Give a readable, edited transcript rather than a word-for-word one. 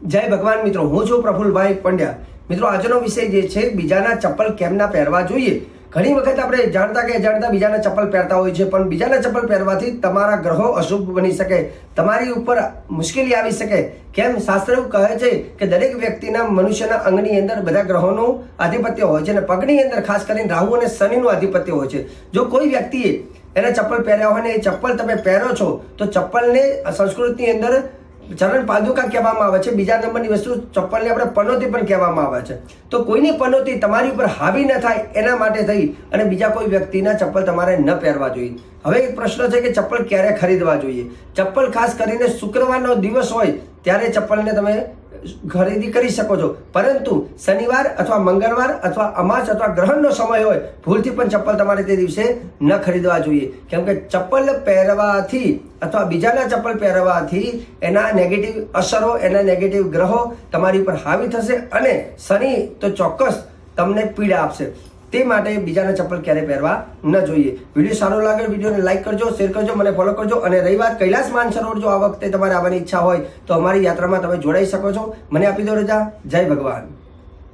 જય ભગવાન મિત્રો, હું છું પ્રફુલભાઈ પંડ્યા. મિત્રો, આજનો વિષય જે છે બીજાના ચપ્પલ કેમ ના પહેરવા જોઈએ. ઘણી વખત આપણે જાણતા કે અજાણતા બીજાના ચપ્પલ પહેરતા હોય છે, પણ બીજાના ચપ્પલ પહેરવાથી તમારા ગ્રહો અશુભ બની શકે, તમારી ઉપર મુશ્કેલી આવી શકે. કેમ? શાસ્ત્ર એવું કહે છે કે દરેક વ્યક્તિના મનુષ્યના અંગની અંદર બધા ગ્રહોનું આધિપત્ય હોય છે અને પગની અંદર ખાસ કરીને રાહુ અને શનિનું આધિપત્ય હોય છે. જો કોઈ વ્યક્તિએ એના ચપ્પલ પહેર્યા હોય ને એ ચપ્પલ તમે પહેરો છો તો ચપ્પલને સંસ્કૃતની અંદર ચરણ પાદુકા કહેવામાં આવે છે. બીજા નંબરની વસ્તુ ચપ્પલને આપણે પનોતી પણ કહેવામાં આવે છે. તો કોઈની પનોતી તમારી ઉપર હાવી ન થાય એના માટે થઈ અને બીજા કોઈ વ્યક્તિના ચપ્પલ તમારે ન પહેરવા જોઈએ. હવે એક પ્રશ્ન છે કે ચપ્પલ ક્યારે ખરીદવા જોઈએ. ચપ્પલ ખાસ કરીને શુક્રવારનો દિવસ હોય ત્યારે ચપ્પલને તમે ખરીદી કરી શકો છો, પરંતુ શનિવાર અથવા મંગળવાર અથવા અમાસ અથવા ગ્રહણનો સમય હોય ભૂલથી પણ ચપ્પલ તમારે તે દિવસે ન ખરીદવા જોઈએ. કેમ કે ચપ્પલ પહેરવાથી અથવા બીજાના ચપ્પલ પહેરવાથી એના નેગેટિવ અસરો, એના નેગેટિવ ગ્રહો તમારી ઉપર હાવી થશે અને શનિ તો ચોક્કસ તમને પીડા આપશે. તે માટે બીજાના ચપ્પલ ક્યારે પહેરવા ન જોઈએ. વિડીયો સારો લાગે વિડીયોને લાઈક કરજો, શેર કરજો, મને ફોલો કરજો. અને રહી વાત કૈલાસ માનસરોવર, જો આ વખતે તમારે આવવાની ઈચ્છા હોય તો અમારી યાત્રામાં તમે જોડાઈ શકો છો. મને આપી દો રજા. જય ભગવાન.